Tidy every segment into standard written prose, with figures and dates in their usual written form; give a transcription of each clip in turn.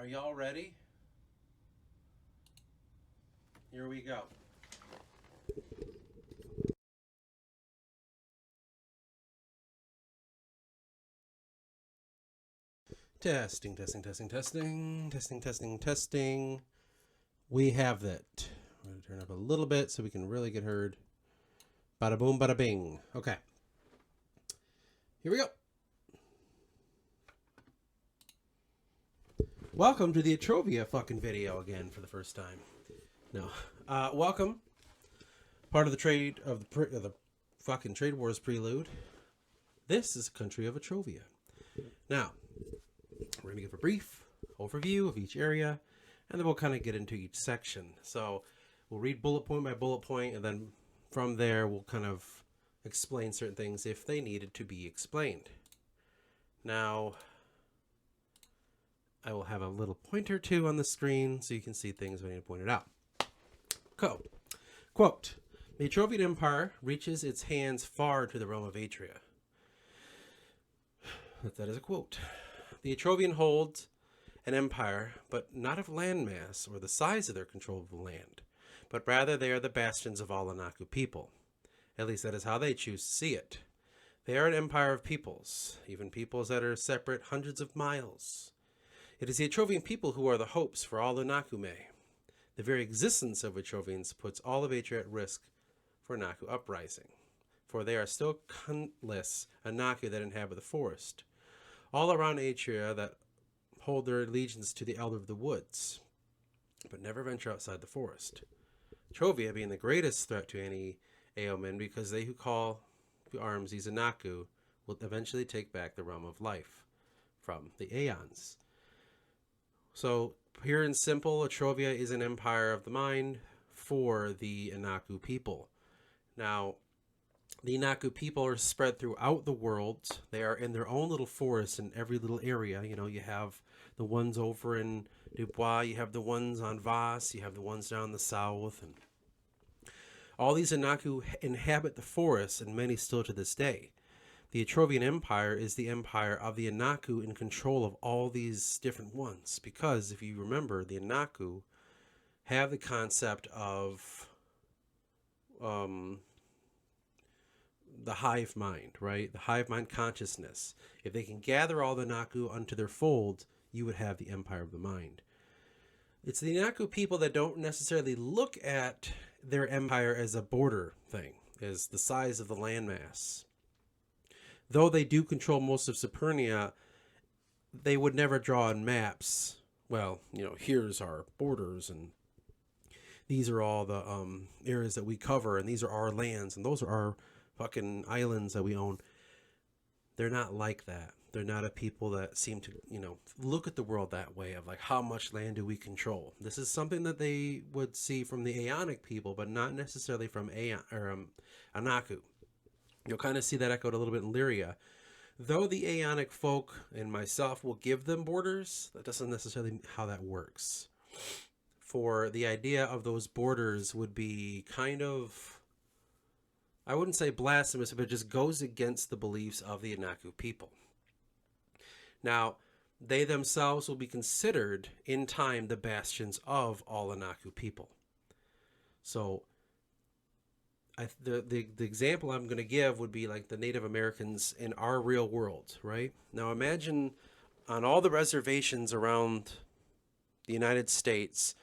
Are y'all ready? Here we go. Testing, testing, testing, testing, testing, testing, testing. We have that. I'm going to turn up a little bit so we can really get heard. Bada boom, bada bing. Okay. Here we go. Welcome to the 𝚃𝚘𝚎𝚘 fucking video again for the first time. No. Welcome. Part of the trade of the fucking trade wars prelude. This is a country of 𝚃𝚘𝚎. Now, we're going to give a brief overview of each area, and then we'll kind of get into each section. So we'll read bullet point by bullet point, and then from there we'll kind of explain certain things if they needed to be explained. Now, I will have a little pointer too on the screen so you can see things when you point it out. Quote, the 𝚃𝚘𝚎 Empire reaches its hands far to the realm of Atria. That is a quote. The 𝚃𝚘𝚎 holds an empire, but not of landmass or the size of their controllable land, but rather they are the bastions of all Anaku people. At least that is how they choose to see it. They are an empire of peoples, even peoples that are separate hundreds of miles. It is the 𝚃𝚘𝚎 people who are the hopes for all Anaku. The very existence of 𝚃𝚘𝚎s puts all of Atria at risk for Anaku uprising, for they are still countless Anaku that inhabit the forest, all around Atria that hold their allegiance to the Elder of the Woods, but never venture outside the forest. 𝚃𝚘𝚎 being the greatest threat to any Aomen, because they who call to arms these Anaku will eventually take back the realm of life from the Aeons. So, pure and simple, 𝚃𝚘𝚎 is an empire of the mind for the Anaku people. Now, the Anaku people are spread throughout the world. They are in their own little forests in every little area. You know, you have the ones over in 𝚆𝚘𝚛𝚎, you have the ones on Vas, you have the ones down the south, and all these Anaku inhabit the forests, and many still to this day. The 𝚃𝚘𝚎 Empire is the empire of the Anaku in control of all these different ones. Because, if you remember, the Anaku have the concept of the hive mind, right? The hive mind consciousness. If they can gather all the Anaku unto their fold, you would have the empire of the mind. It's the Anaku people that don't necessarily look at their empire as a border thing, as the size of the landmass. Though they do control most of Sapernia, they would never draw on maps. Well, you know, here's our borders, and these are all the areas that we cover, and these are our lands, and those are our fucking islands that we own. They're not like that. They're not a people that seem to, you know, look at the world that way of like, how much land do we control? This is something that they would see from the Aeonic people, but not necessarily from Anaku. You'll kind of see that echoed a little bit in Lyria. Though the Aeonic folk and myself will give them borders, that doesn't necessarily how that works. For the idea of those borders would be kind of, I wouldn't say blasphemous, but it just goes against the beliefs of the Anaku people. Now, they themselves will be considered in time the bastions of all Anaku people. So, the example I'm going to give would be like the Native Americans in our real world, right? Now imagine on all the reservations around the United States,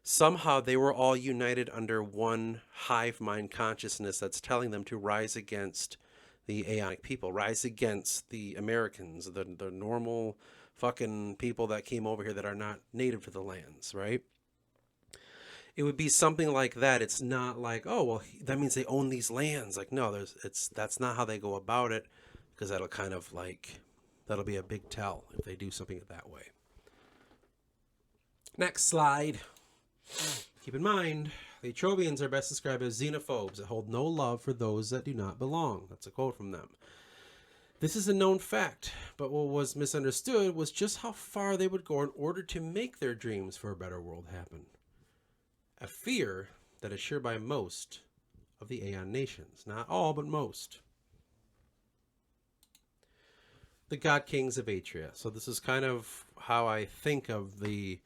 somehow they were all united under one hive mind consciousness that's telling them to rise against the Aeonic people, rise against the Americans, the normal fucking people that came over here that are not native to the lands, right? It would be something like that. It's not like, oh, well, that means they own these lands. Like, no, that's not how they go about it, because that'll kind of like, that'll be a big tell if they do something that way. Next slide. Keep in mind, the 𝚃𝚘𝚎ans are best described as xenophobes that hold no love for those that do not belong. That's a quote from them. This is a known fact, but what was misunderstood was just how far they would go in order to make their dreams for a better world happen. A fear that is shared by most of the Aeon nations. Not all, but most. the god kings of Atria. So this is kind of how I think of the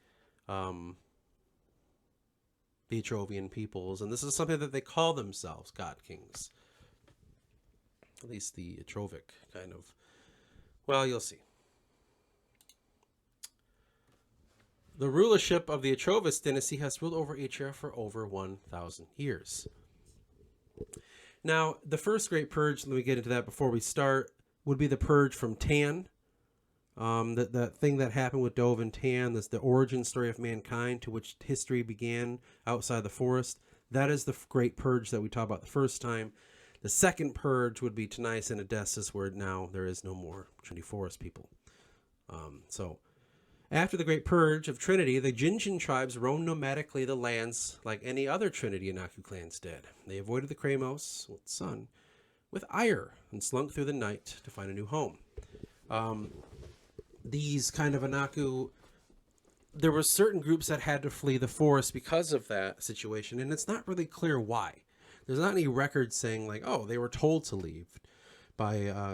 Etiopian peoples, and this is something that they call themselves, god kings. At least the Etrovic kind of. Well, you'll see. The rulership of the Etrovis dynasty has ruled over Atria for over 1,000 years. Now, the first great purge, let me get into that before we start, would be the purge from Tan. That thing that happened with Dove and Tan, that's the origin story of mankind, to which history began outside the forest. That is the great purge that we talked about the first time. The second purge would be Tanais and Odessus, where now there is no more Trinity Forest people. So, after the great purge of Trinity, the Jinjin tribes roamed nomadically the lands like any other Trinity Anaku clans did. They avoided the Kramos, sun, with ire, and slunk through the night to find a new home. These kind of Anaku, there were certain groups that had to flee the forest because of that situation, and it's not really clear why. There's not any record saying like, oh, they were told to leave by a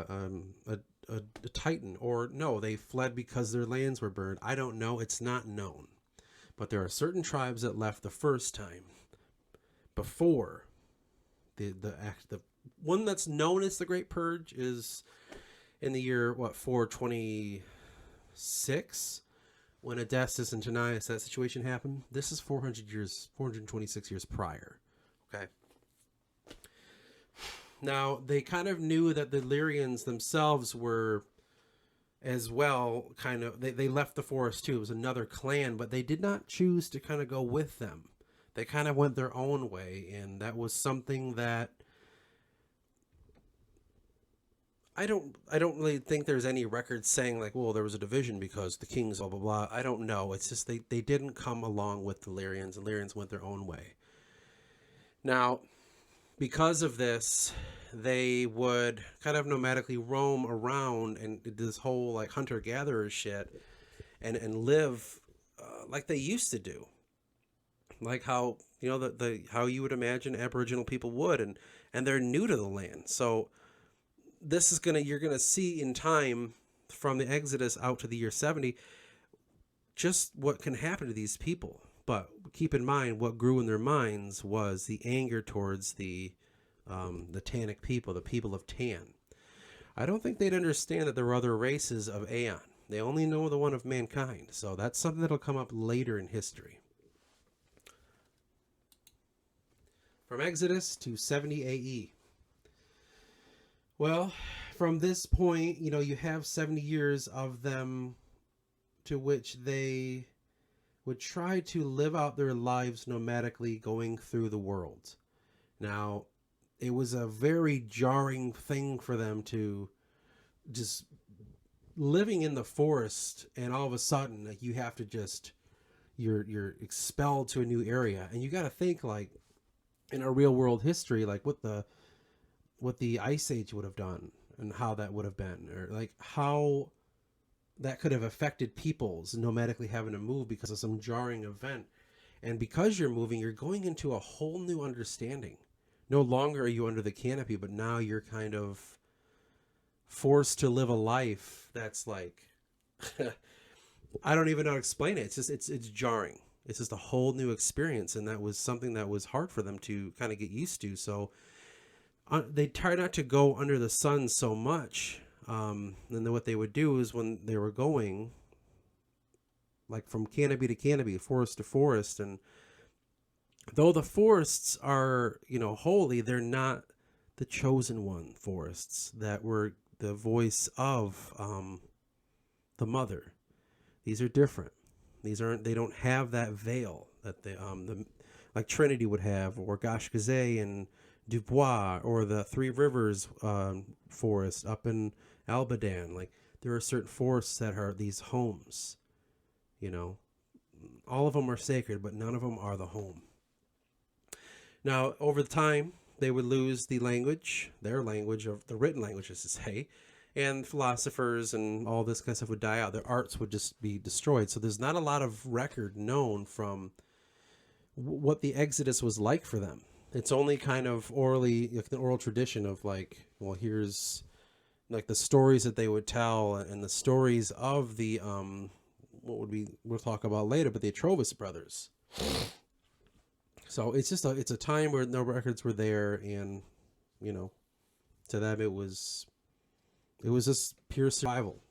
titan, or no, they fled because their lands were burned. I don't know. It's not known. But there are certain tribes that left the first time before the one that's known as the Great Purge is in the year 426, when Odessus and Tanais, that situation happened. This is 426 years prior. Okay. Now, they kind of knew that the Illyrians themselves were as well, kind of, they left the forest too. It was another clan, but they did not choose to kind of go with them. They kind of went their own way, and that was something that I don't really think there's any record saying like, well, there was a division because the kings, blah, blah, blah. I don't know. It's just they didn't come along with the Illyrians. The Illyrians went their own way. Now, because of this, they would kind of nomadically roam around and this whole like hunter-gatherer shit and live like they used to do. Like how, you know, how you would imagine Aboriginal people would, and they're new to the land. So this is you're gonna see in time from the Exodus out to the year 70 just what can happen to these people. But keep in mind, what grew in their minds was the anger towards the Tannic people, the people of Tan. I don't think they'd understand that there were other races of Aeon. They only know the one of mankind. So that's something that'll come up later in history. From Exodus to 70 AE. Well, from this point, you know, you have 70 years of them to which they would try to live out their lives nomadically going through the world. Now, it was a very jarring thing for them to just living in the forest, and all of a sudden, like, you have to just, you're expelled to a new area. And you got to think, like, in a real world history, like what the Ice Age would have done and how that would have been, or like how that could have affected peoples nomadically having to move because of some jarring event. And because you're moving, you're going into a whole new understanding. No longer are you under the canopy, but now you're kind of forced to live a life that's like, I don't even know how to explain it. It's just, it's jarring. It's just a whole new experience. And that was something that was hard for them to kind of get used to. So they try not to go under the sun so much. And then what they would do is when they were going, like from canopy to canopy, forest to forest, and though the forests are, you know, holy, they're not the chosen one forests that were the voice of the mother. These are different. They don't have that veil that the like Trinity would have, or Gashkaze and Dubois, or the Three Rivers forest up in Albadan. Like, there are certain forests that are these homes, you know. All of them are sacred, but none of them are the home. Now, over the time, they would lose the language, their language, of the written language, as to say, and philosophers and all this kind of stuff would die out. Their arts would just be destroyed. So there's not a lot of record known from what the Exodus was like for them. It's only kind of orally, like the oral tradition of like, well, here's like the stories that they would tell, and the stories of the we'll talk about later, but the Älvkra brothers. So it's just it's a time where no records were there, and to them it was just pure survival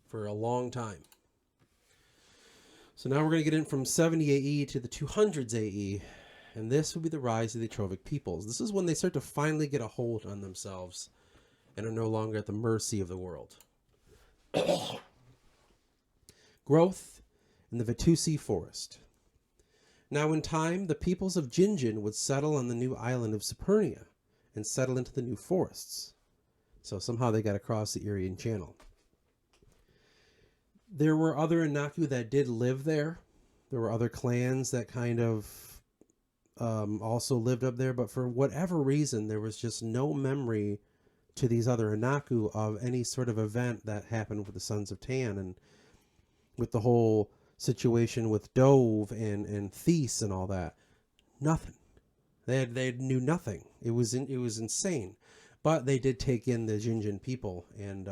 for a long time. So now we're going to get in from 70 AE to the 200s AE, and this will be the rise of the Älvkra peoples. This is when they start to finally get a hold on themselves and are no longer at the mercy of the world. Growth in the 𝚃𝚛𝚎𝚕𝚞 forest. Now in time, the peoples of Jinjin would settle on the new island of 𝚃𝚎𝚕𝚛 and settle into the new forests. So somehow they got across the Irian Channel. There were other Anaku that did live there. There were other clans that kind of also lived up there, but for whatever reason, there was just no memory to these other Anaku of any sort of event that happened with the Sons of Tan, and with the whole situation with Dove and 𝚃𝚛𝚎𝚕𝚛 and all that. Nothing. They knew nothing. It was insane. But they did take in the Jinjin people, and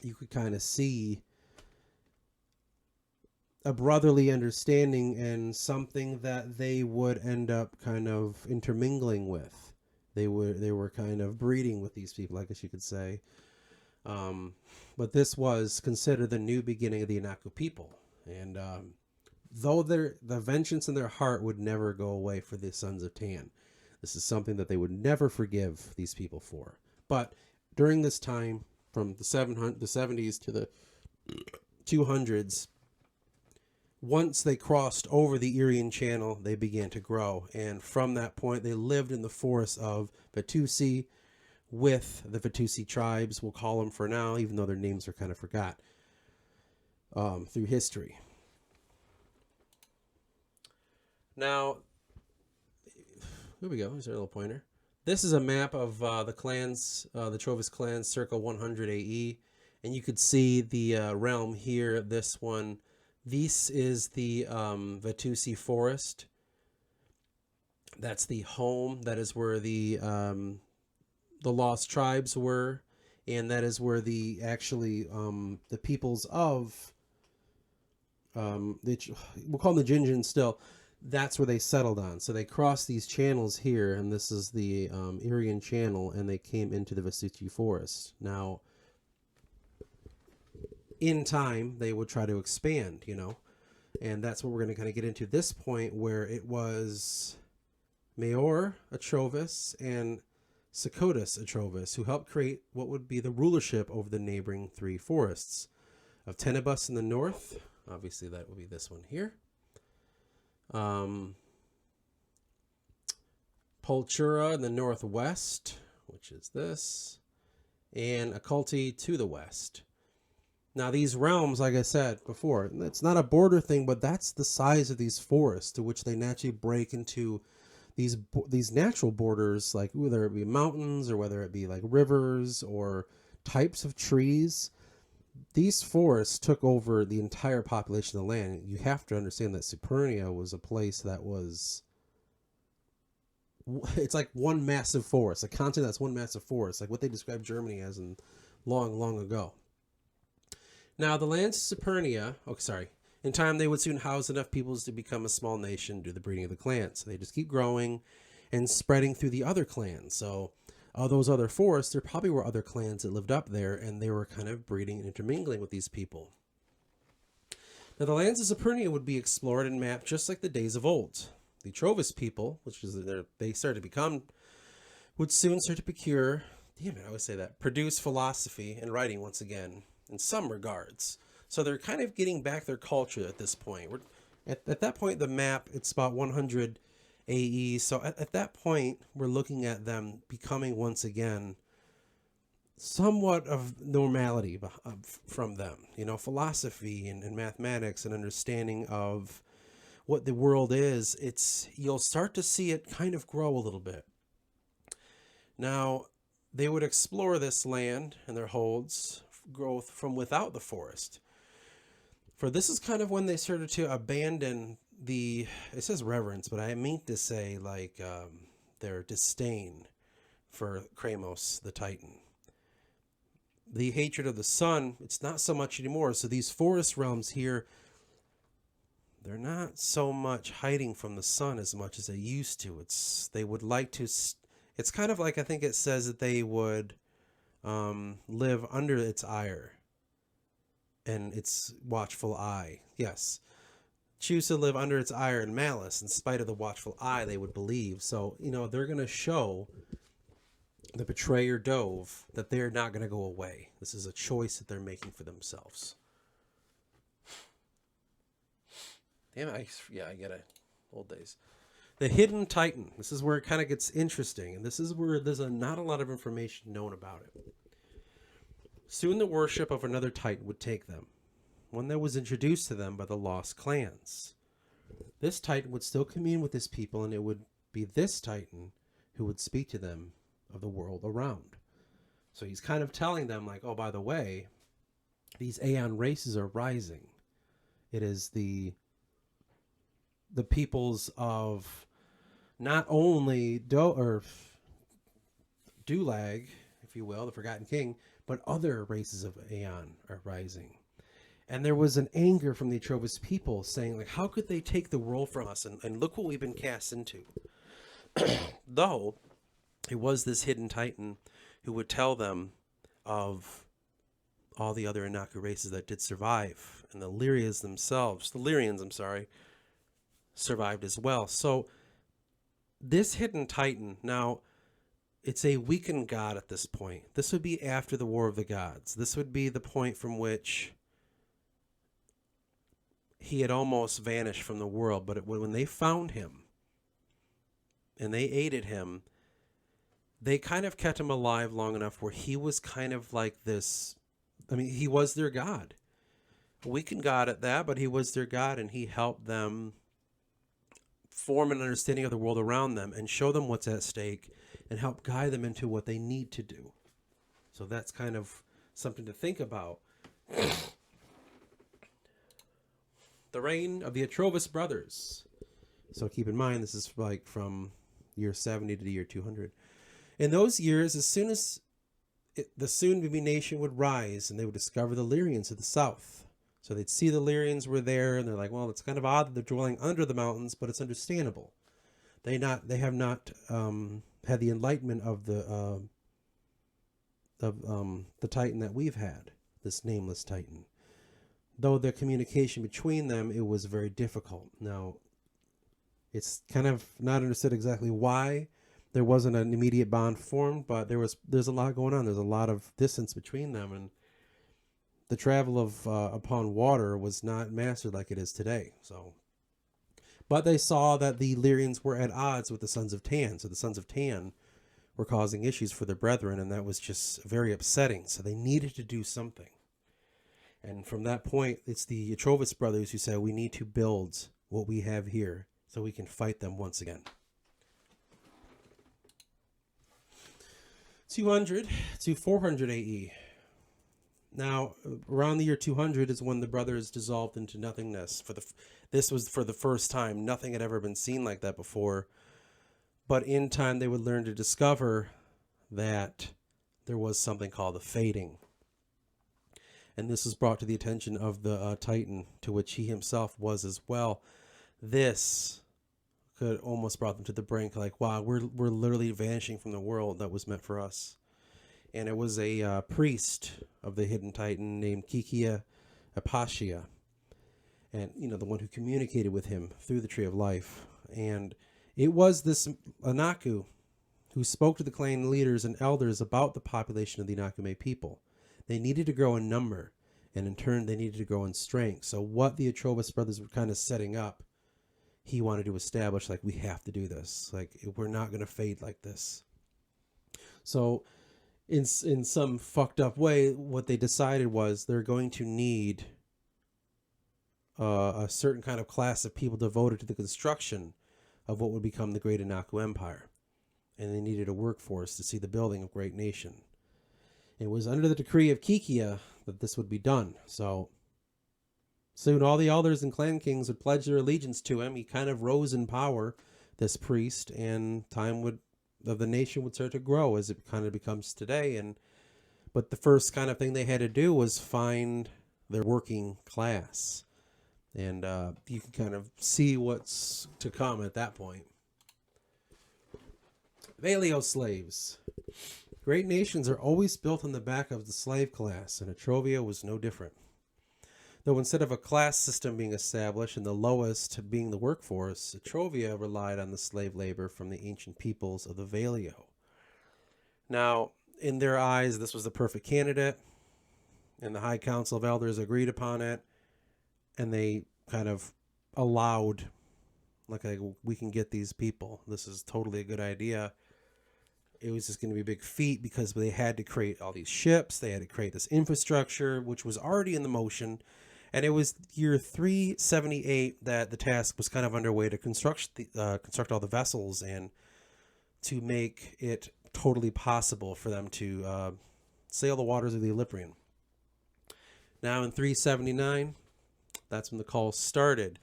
you could kind of see a brotherly understanding and something that they would end up kind of intermingling with. They were kind of breeding with these people, I guess you could say. But this was considered the new beginning of the Anaku people. And though the vengeance in their heart would never go away for the Sons of Tan, this is something that they would never forgive these people for. But during this time, from the 70s to the 200s, once they crossed over the Irian Channel, they began to grow. And from that point, they lived in the forests of 𝚃𝚛𝚎𝚕𝚛 with the 𝚃𝚛𝚎 tribes, we'll call them for now, even though their names are kind of forgot through history. Now, here we go. Here's our little pointer. This is a map of the clans, the Älvkra clans, circa 100 AE. And you could see the realm here, this one. This is the 𝚃𝚛𝚎𝚕𝚛 forest. That's the home. That is where the lost tribes were, and that is where the peoples of we'll call them the Jinjin still. That's where they settled on. So they crossed these channels here, and this is the Irian Channel, and they came into the 𝚃𝚛𝚎𝚕𝚛 forest. Now, in time, they would try to expand, and that's what we're going to kind of get into this point, where it was Maor Älvkra and 𝚃𝚘𝚎 Älvkra who helped create what would be the rulership over the neighboring three forests of Tenebus in the north. Obviously, that would be this one here. Älvkra in the northwest, which is this, and Älvkra to the west. Now, these realms, like I said before, it's not a border thing, but that's the size of these forests to which they naturally break into these natural borders, like whether it be mountains or whether it be like rivers or types of trees. These forests took over the entire population of the land. You have to understand that 𝚃𝚎𝚕𝚛 was a place that was, it's like one massive forest, a continent that's one massive forest, like what they described Germany as in long ago. Now, the lands of 𝚃𝚎𝚕𝚛, in time they would soon house enough peoples to become a small nation due to the breeding of the clans. So they just keep growing and spreading through the other clans. So those other forests, there probably were other clans that lived up there, and they were kind of breeding and intermingling with these people. Now, the lands of 𝚃𝚎𝚕𝚛 would be explored and mapped just like the days of old. The Älvkra people, which is they started to become, would soon start to produce philosophy and writing once again, in some regards. So they're kind of getting back their culture at this point. At that point, the map, it's about 100 AE. So at that point, we're looking at them becoming once again somewhat of normality from them. Philosophy and mathematics and understanding of what the world is. You'll start to see it kind of grow a little bit. Now, they would explore this land and their holds, growth from without the forest. For this is kind of when they started to abandon it says reverence, but I mean to say their disdain for Ksamos the Titan. the hatred of the sun, it's not so much anymore. So these forest realms here, they're not so much hiding from the sun as much as they used to. They would like to, it's kind of like, I think it says that they would live under its ire and its watchful eye. Yes. Choose to live under its ire and malice in spite of the watchful eye, they would believe. So, they're going to show the betrayer Dove that they're not going to go away. This is a choice that they're making for themselves. Damn it, I get it. Old days. The hidden Titan. This is where it kind of gets interesting, and this is where there's not a lot of information known about it. Soon the worship of another Titan would take them, one that was introduced to them by the lost clans. This Titan would still commune with his people, and it would be this Titan who would speak to them of the world around. So he's kind of telling them, like, oh, by the way, these Aeon races are rising. It is the peoples of not only Dulag, if you will, the Forgotten King, but other races of Aeon are rising. And there was an anger from the Ătrovis people saying, like, how could they take the world from us? And look what we've been cast into. Though it was this hidden Titan who would tell them of all the other Anaku races that did survive. And the Lyrians, survived as well. So this hidden Titan, now it's a weakened god at this point. This would be after the War of the Gods. This would be the point from which he had almost vanished from the world. But when they found him and they aided him, they kind of kept him alive long enough where he was kind of like this. I mean, he was their god. A weakened god at that, but he was their god, and he helped them form an understanding of the world around them and show them what's at stake and help guide them into what they need to do. So that's kind of something to think about. The reign of the Ătrovis brothers. So keep in mind, this is like from year 70 to the year 200. In those years, as soon as the soon-to-be nation would rise, and they would discover the Lyrians to the south. So they'd see the Lyrians were there, and they're like, well, it's kind of odd that they're dwelling under the mountains, but it's understandable. They have not had the enlightenment of the Titan that we've had, this nameless Titan. Though the communication between them, it was very difficult. Now, it's kind of not understood exactly why there wasn't an immediate bond formed, but there's a lot going on. There's a lot of distance between them, and the travel of upon water was not mastered like it is today. So, but they saw that the Lyrians were at odds with the Sons of Tan. So the Sons of Tan were causing issues for their brethren, and that was just very upsetting. So they needed to do something. And from that point, it's the Ătrovis brothers who said, we need to build what we have here so we can fight them once again. 200 to 400 AE. Now, around the year 200 is when the brothers dissolved into nothingness. This was for the first time. Nothing had ever been seen like that before. But in time, they would learn to discover that there was something called the fading. And this was brought to the attention of the Titan, to which he himself was as well. This could almost brought them to the brink, like, wow, we're literally vanishing from the world that was meant for us. And it was a priest of the hidden Titan named 𝚃𝚘𝚎𝚕𝚞, and the one who communicated with him through the Tree of Life. And it was this Anaku who spoke to the clan leaders and elders about the population of the Anaku people. They needed to grow in number, and in turn they needed to grow in strength. So what the Ătrovis brothers were kind of setting up, he wanted to establish, like, we have to do this. Like, we're not going to fade like this. So in some fucked up way, what they decided was they're going to need a certain kind of class of people devoted to the construction of what would become the great Anaku Empire. And they needed a workforce to see the building of great nation. It was under the decree of 𝚃𝚘𝚎 that this would be done. So soon all the elders and clan kings would pledge their allegiance to him. He kind of rose in power, this priest, and time of the nation would start to grow as it kind of becomes today. But the first kind of thing they had to do was find their working class. And you can kind of see what's to come at that point. 𝚆𝚘𝚎 slaves. Great nations are always built on the back of the slave class, and Etrovia was no different. Though instead of a class system being established and the lowest being the workforce, Etrovia relied on the slave labor from the ancient peoples of the 𝚆𝚘𝚎. Now, in their eyes, this was the perfect candidate, and the High Council of Elders agreed upon it, and they kind of allowed, like, we can get these people. This is totally a good idea. It was just going to be a big feat because they had to create all these ships. They had to create this infrastructure, which was already in the motion. And it was year 378 that the task was kind of underway to construct all the vessels and to make it totally possible for them to sail the waters of the Iliprian. Now in 379, that's when the call started.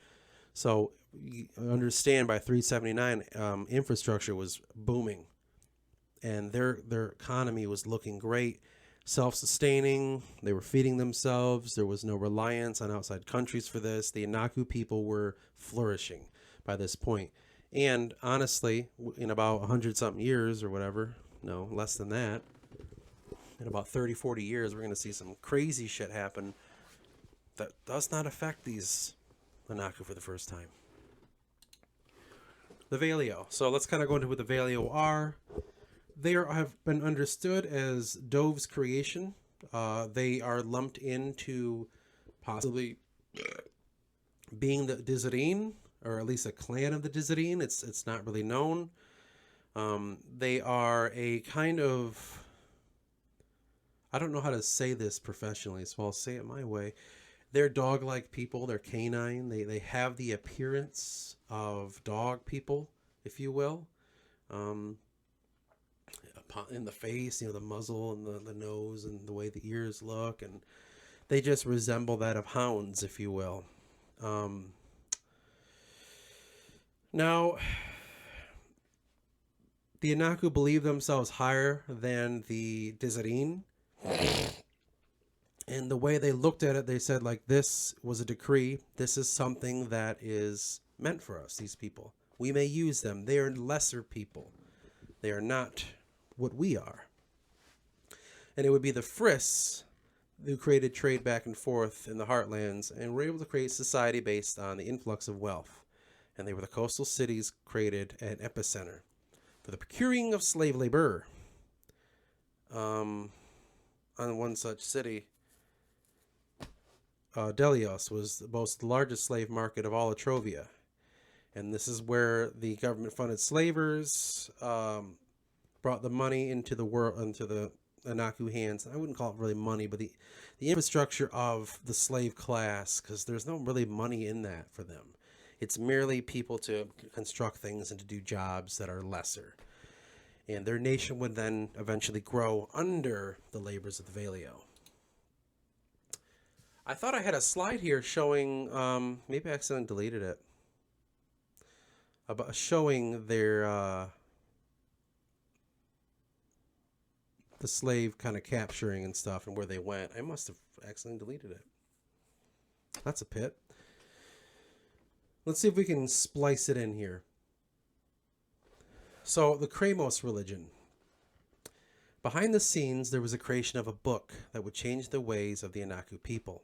So you understand by 379, infrastructure was booming. And their economy was looking great, self-sustaining. They were feeding themselves. There was no reliance on outside countries for this. The Anaku people were flourishing by this point. And honestly, in about 100-something years or whatever, no, less than that, in about 30, 40 years, we're going to see some crazy shit happen that does not affect these Anaku for the first time. The 𝚆𝚘𝚎. So let's kind of go into what the 𝚆𝚘𝚎 are. They have been understood as Dove's creation. They are lumped into possibly being the 𝚿𝚛𝚎𝚕𝚞, or at least a clan of the 𝚿𝚛𝚎𝚕. It's not really known. They are a kind of, I don't know how to say this professionally, so I'll say it my way. They're dog-like people. They're canine. They have the appearance of dog people, if you will. In the face, the muzzle and the nose and the way the ears look, and they just resemble that of hounds, if you will. Now, the Anaku believe themselves higher than the 𝚿𝚛𝚎𝚕𝚞, and the way they looked at it, they said, like, this was a decree. This is something that is meant for us, these people. We may use them. They are lesser people. They are not what we are. And it would be the Friss who created trade back and forth in the heartlands and were able to create society based on the influx of wealth. And they were the coastal cities created an epicenter for the procuring of slave labor. On one such city, Delios was the largest slave market of all Etrovia. And this is where the government-funded slavers brought the money into the world, into the Anaku hands. I wouldn't call it really money, but the infrastructure of the slave class, because there's no really money in that for them. It's merely people to construct things and to do jobs that are lesser. And their nation would then eventually grow under the labors of the 𝚆𝚘𝚎. I thought I had a slide here showing, maybe I accidentally deleted it, about showing their the slave kind of capturing and stuff and where they went. I must have accidentally deleted it. That's a pit. Let's see if we can splice it in here. So the Kramos religion. Behind the scenes, there was a creation of a book that would change the ways of the Anaku people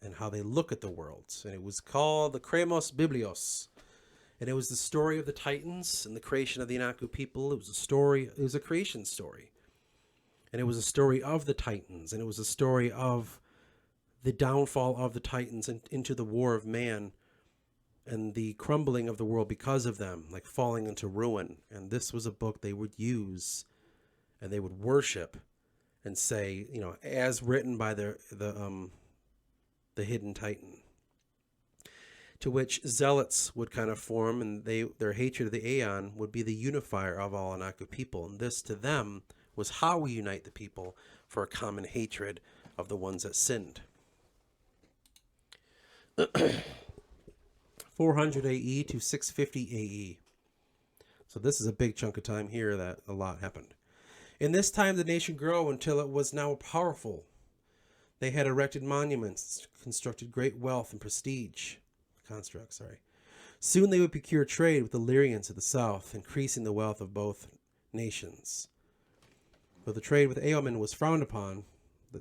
and how they look at the world. And it was called the Kramos Biblios. And it was the story of the Titans and the creation of the Anaku people. It was a story, it was a creation story. And it was a story of the Titans. And it was a story of the downfall of the Titans into the war of man and the crumbling of the world because of them, like falling into ruin. And this was a book they would use and they would worship and say, as written by the hidden Titan. To which zealots would kind of form, and their hatred of the Aeon would be the unifier of all Anaku people. And this to them was how we unite the people for a common hatred of the ones that sinned. 400 AE to 650 AE. So this is a big chunk of time here that a lot happened. In this time, the nation grew until it was now powerful. They had erected monuments, constructed great wealth and prestige. Soon they would procure trade with the Illyrians of the south, increasing the wealth of both nations. But the trade with Aomen was frowned upon.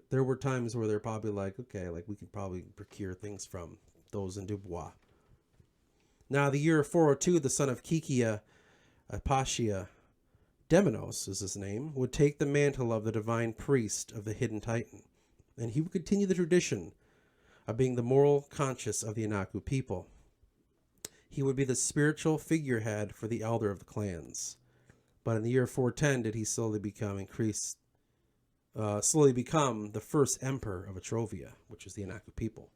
There were times where they're probably like, okay, like we could probably procure things from those in Dubois. Now, the year 402, the son of 𝚃𝚛𝚎𝚕𝚞𝚍, Demenos is his name, would take the mantle of the divine priest of the hidden Titan, and he would continue the tradition of being the moral conscience of the Anaku people. He would be the spiritual figurehead for the elder of the clans. But in the year 410 did he slowly become the first emperor of Etrovia, which is the Anaku people,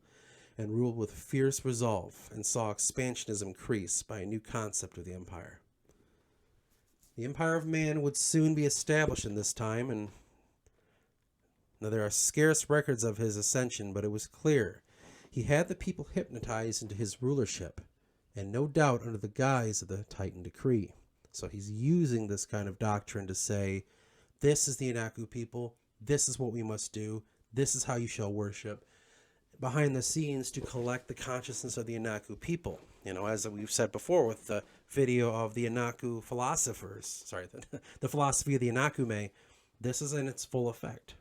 and ruled with fierce resolve and saw expansionism increase by a new concept of the empire. The empire of man would soon be established in this time, and now there are scarce records of his ascension, but it was clear he had the people hypnotized into his rulership, and no doubt under the guise of the Titan decree. So he's using this kind of doctrine to say, this is the Anaku people, this is what we must do, this is how you shall worship, behind the scenes to collect the consciousness of the Anaku people. You know, as we've said before with the video of the Anaku philosophers, the philosophy of the Anakume, this is in its full effect.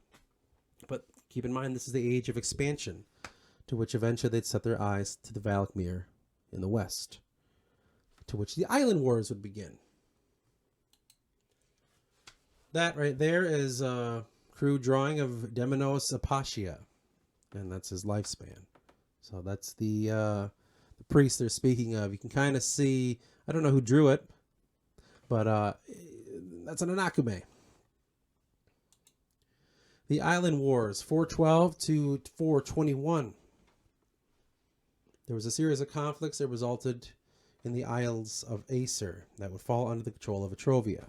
But keep in mind, this is the age of expansion, to which eventually they'd set their eyes to the Valakmir in the west, to which the island wars would begin. That right there is a crude drawing of Demenos Apatia, and that's his lifespan. So that's the priest they're speaking of. You can kind of see, I don't know who drew it, but that's an Anakume. The Island Wars, 412 to 421. There was a series of conflicts that resulted in the Isles of Aesir that would fall under the control of Etrovia.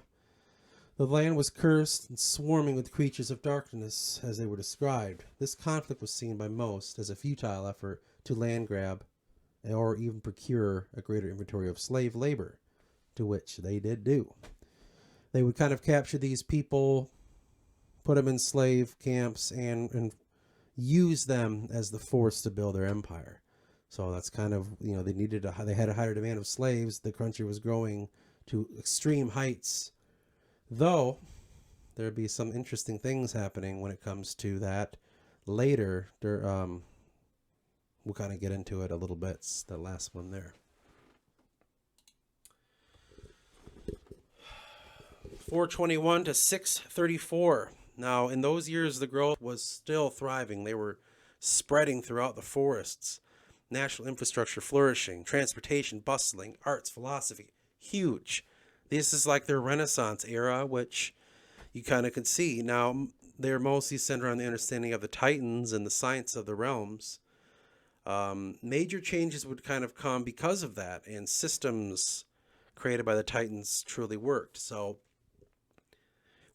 The land was cursed and swarming with creatures of darkness, as they were described. This conflict was seen by most as a futile effort to land grab or even procure a greater inventory of slave labor, to which they did do. They would kind of capture these people, put them in slave camps, and use them as the force to build their empire. So that's kind of, you know, they had a higher demand of slaves. The country was growing to extreme heights. Though, there'd be some interesting things happening when it comes to that later. We'll kind of get into it a little bit. It's the last one there. 421 to 634. Now, in those years, the growth was still thriving. They were spreading throughout the forests. National infrastructure flourishing. Transportation bustling. Arts, philosophy, huge. This is like their Renaissance era, which you kind of can see. Now, they're mostly centered on the understanding of the Titans and the science of the realms. Major changes would kind of come because of that, and systems created by the Titans truly worked. So,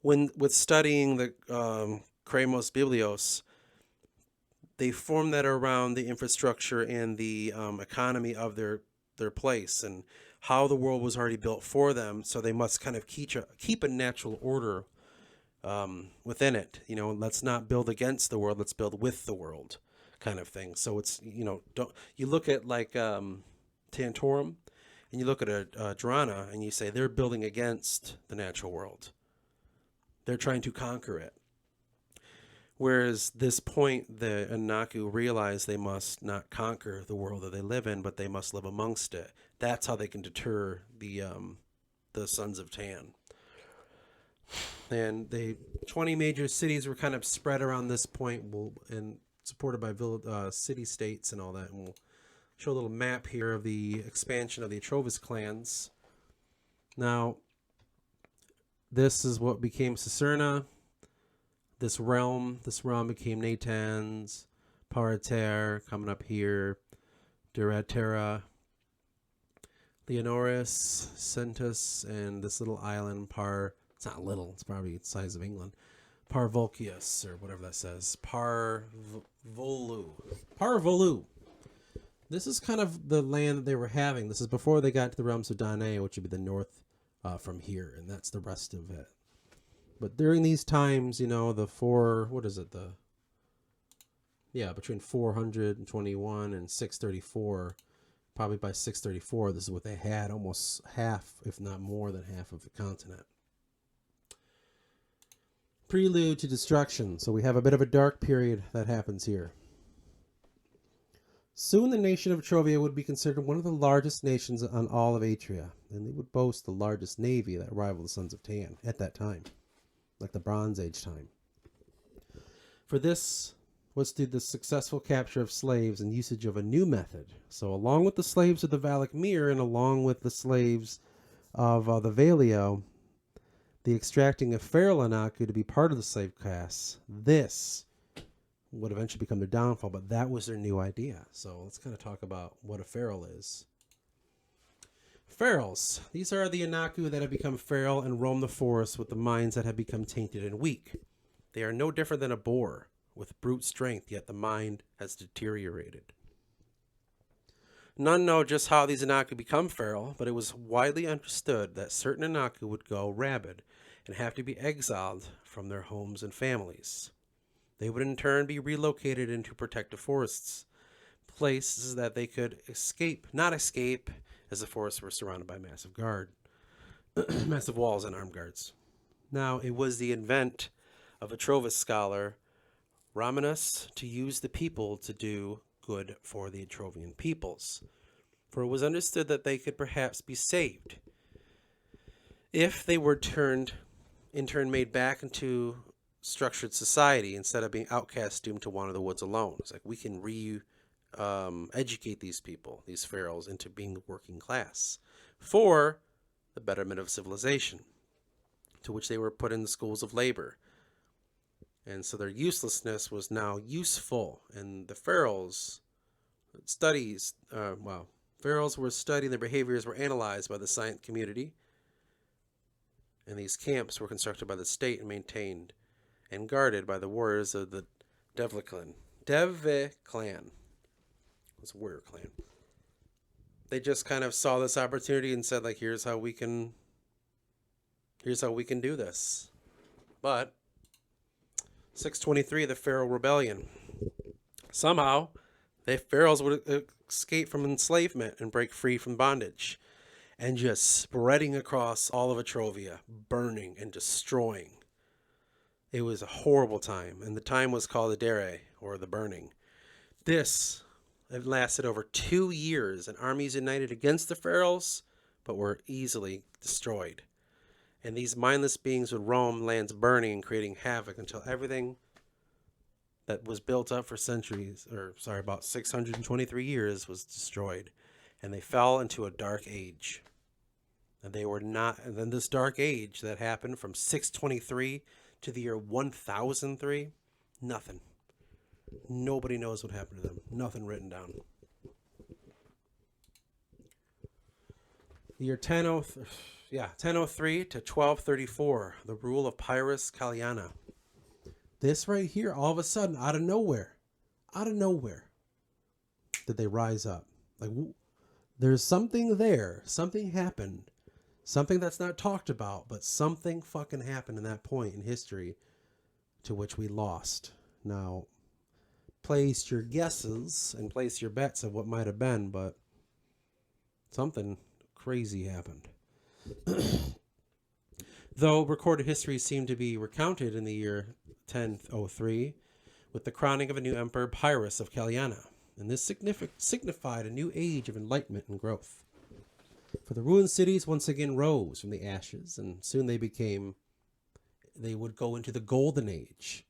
with studying the 𝚃𝚘𝚎𝚕𝚞𝚍 Biblios, they formed that around the infrastructure and the economy of their place, and how the world was already built for them, so they must kind of keep a natural order within it. You know, let's not build against the world, let's build with the world, kind of thing. So it's, you know, you look at like Tantorum, and you look at Drana, and you say they're building against the natural world. They're trying to conquer it. Whereas this point, the Anaku realize they must not conquer the world that they live in, but they must live amongst it. That's how they can deter the Sons of Tan. And the 20 major cities were kind of spread around this point, and supported by city-states and all that. And we'll show a little map here of the expansion of the Etrovis clans. Now, this is what became Cicerna. This realm became Natans, Parater, coming up here, Duratera, Leonoris, Centus, and this little island, it's not little, it's probably the size of England, Parvolcius, or whatever that says, Parvolu. This is kind of the land that they were having. This is before they got to the realms of Danae, which would be the north from here, and that's the rest of it. But during these times, you know, between 421 and 634, probably by 634, this is what they had, almost half, if not more than half of the continent. Prelude to destruction. So we have a bit of a dark period that happens here. Soon the nation of Etrovia would be considered one of the largest nations on all of Atria, and they would boast the largest navy that rivaled the Sons of Tan at that time, like the Bronze Age time. For this was through the successful capture of slaves and usage of a new method. So along with the slaves of the Valak Mir and along with the slaves of the Valio, the extracting of feral Anaku to be part of the slave class, this would eventually become their downfall, but that was their new idea. So let's kind of talk about what a feral is. Ferals. These are the Anaku that have become feral and roam the forest with the minds that have become tainted and weak. They are no different than a boar with brute strength, yet the mind has deteriorated. None know just how these Anaku become feral, but it was widely understood that certain Anaku would go rabid and have to be exiled from their homes and families. They would in turn be relocated into protected forests, places that they could not escape, as the forests were surrounded by massive walls and armed guards. Now, it was the invent of a Trovis scholar, Romanus, to use the people to do good for the Etrovian peoples, for it was understood that they could perhaps be saved if they were in turn made back into structured society instead of being outcast, doomed to wander the woods alone. It's like we can educate these people, these ferals, into being the working class for the betterment of civilization, to which they were put in the schools of labor. And so their uselessness was now useful, and the ferals were studied, their behaviors were analyzed by the science community, and these camps were constructed by the state and maintained and guarded by the warriors of the Deve clan. It was a warrior clan. They just kind of saw this opportunity and said, like, here's how we can do this. But 623, the Feral Rebellion. Somehow, the Ferals would escape from enslavement and break free from bondage, and just spreading across all of Etrovia, burning and destroying. It was a horrible time, and the time was called the Dere, or the Burning. This had lasted over 2 years, and armies united against the Ferals, but were easily destroyed. And these mindless beings would roam lands burning and creating havoc until everything that was built up for about 623 years was destroyed. And they fell into a dark age. And then this dark age that happened from 623 to the year 1003, nothing. Nobody knows what happened to them. Nothing written down. The year 1003 to 1234, the rule of Pyrrhus Callyana. This right here, all of a sudden, out of nowhere, did they rise up. Like, there's something there. Something happened. Something that's not talked about, but something fucking happened in that point in history to which we lost. Now, place your guesses and place your bets of what might have been, but something crazy happened. Though recorded history seemed to be recounted in the year 1003 with the crowning of a new emperor, Pyrrhus of Callyana, and this signified a new age of enlightenment and growth. For the ruined cities once again rose from the ashes, and soon they would go into the golden age,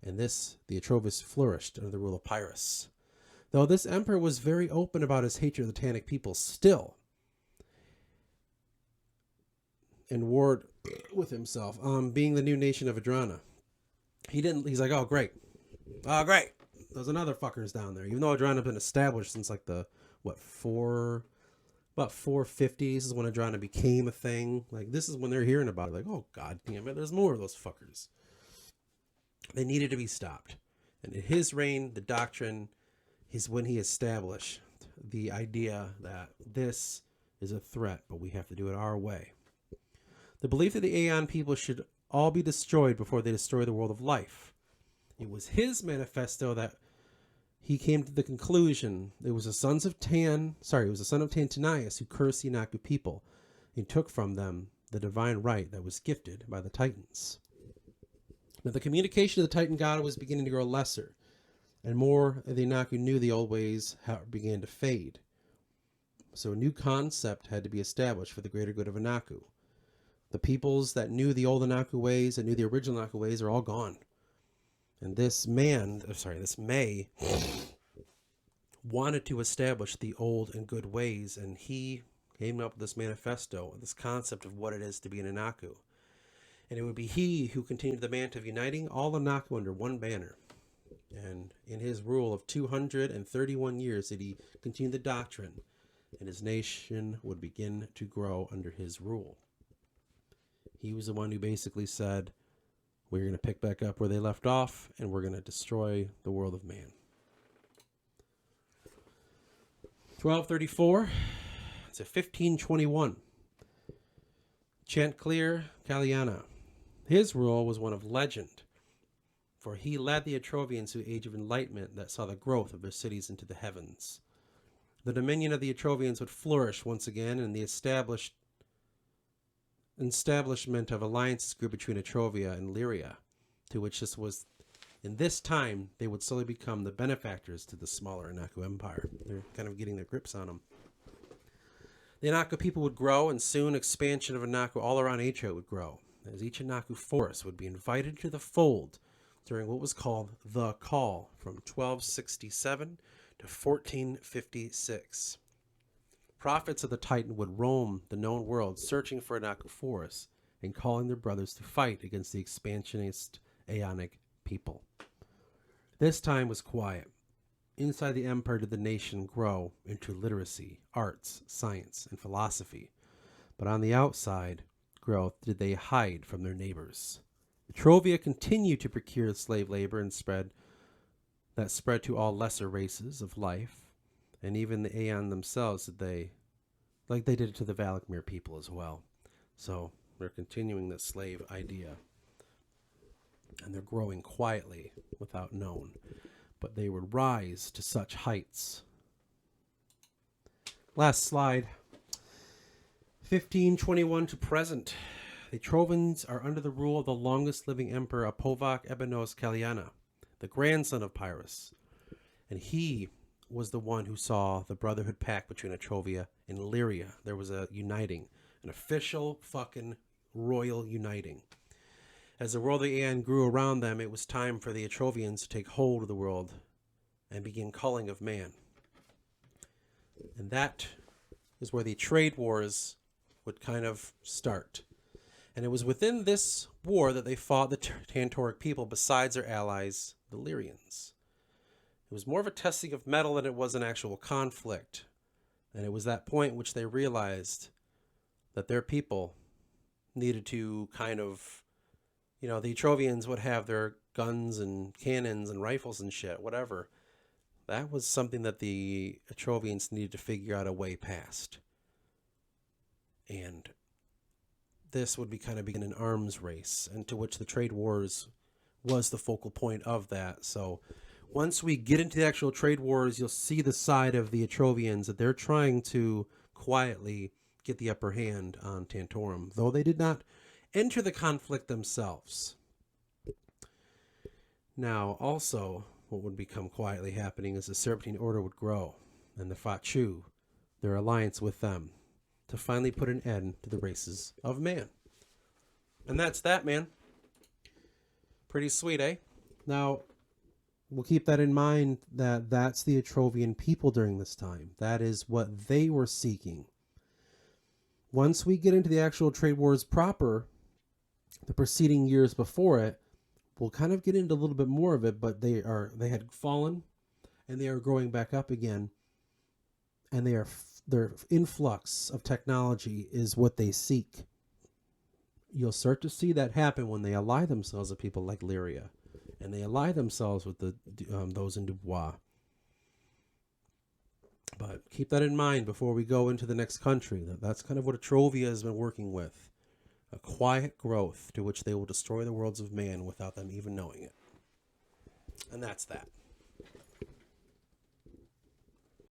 and the Etrovis flourished under the rule of Pyrrhus. Though this emperor was very open about his hatred of the Tannic people still, and warred with himself, being the new nation of Adrana. He's like, oh great. There's another fuckers down there. Even though Adrana had been established since like about 450s is when Adrana became a thing. Like, this is when they're hearing about it. Like, oh god damn it, there's more of those fuckers. They needed to be stopped. And in his reign, the doctrine is when he established the idea that this is a threat, but we have to do it our way. The belief that the Aeon people should all be destroyed before they destroy the world of life. It was his manifesto that he came to the conclusion it was the son of Ҭanaus who cursed the Anaku people and took from them the divine right that was gifted by the Titans. Now the communication of the Titan god was beginning to grow lesser, and more of the Anaku knew the old ways began to fade. So a new concept had to be established for the greater good of Anaku. The peoples that knew the old Anaku ways and knew the original Anaku ways are all gone. And this May wanted to establish the old and good ways, and he came up with this manifesto, this concept of what it is to be an Anaku. And it would be he who continued the mantle of uniting all Anaku under one banner. And in his rule of 231 years did he continue the doctrine, and his nation would begin to grow under his rule. He was the one who basically said, we're going to pick back up where they left off, and we're going to destroy the world of man. 1234 to 1521. Chantcleer Callyana. His rule was one of legend, for he led the Ettrovians to the age of enlightenment that saw the growth of their cities into the heavens. The dominion of the Ettrovians would flourish once again, and the establishment of alliances grew between Etrovia and Lyria, to which in this time they would slowly become the benefactors to the smaller Anaku Empire. They're kind of getting their grips on them. The Anaku people would grow, and soon expansion of Anaku all around Atro would grow, as each Anaku force would be invited to the fold during what was called the Call from 1267 to 1456. Prophets of the Titan would roam the known world searching for Anaku forests and calling their brothers to fight against the expansionist Aeonic people. This time was quiet. Inside the empire did the nation grow into literacy, arts, science, and philosophy. But on the outside growth did they hide from their neighbors. Etrovia continued to procure slave labor and spread to all lesser races of life, and even the Aeon themselves they did it to the Valakmir people as well. So they're continuing this slave idea, and they're growing quietly without known, but they would rise to such heights. Last slide. 1521 to present. The Etrovans are under the rule of the longest living emperor 𝚆𝚊𝚛𝚎𝚕𝚞 Callyana, the grandson of Pyrrhus, and he was the one who saw the Brotherhood Pact between Etrovia and Lyria. There was a uniting, an official fucking royal uniting. As the world of the Aeon grew around them, it was time for the Etrovians to take hold of the world and begin culling of man. And that is where the trade wars would kind of start. And it was within this war that they fought the Tantoric people besides their allies, the Lyrians. It was more of a testing of metal than it was an actual conflict. And it was that point in which they realized that their people needed to kind of, the Etrovians would have their guns and cannons and rifles and shit, whatever. That was something that the Etrovians needed to figure out a way past. And this would begin an arms race, and to which the trade wars was the focal point of that. So once we get into the actual trade wars, you'll see the side of the Etrovians that they're trying to quietly get the upper hand on Tantorum, though they did not enter the conflict themselves. Now, also, what would become quietly happening is the Serpentine Order would grow, and the Fachu, their alliance with them, to finally put an end to the races of man. And that's that, man. Pretty sweet, eh? Now, we'll keep that in mind, that that's the Etrovian people during this time. That is what they were seeking. Once we get into the actual trade wars proper, the preceding years before it, we'll kind of get into a little bit more of it, but they had fallen, and they are growing back up again, and their influx of technology is what they seek. You'll start to see that happen when they ally themselves with people like Lyria, and they ally themselves with those in Dubois. But keep that in mind before we go into the next country. That's kind of what Etrovia has been working with. a quiet growth to which they will destroy the worlds of man without them even knowing it. And that's that.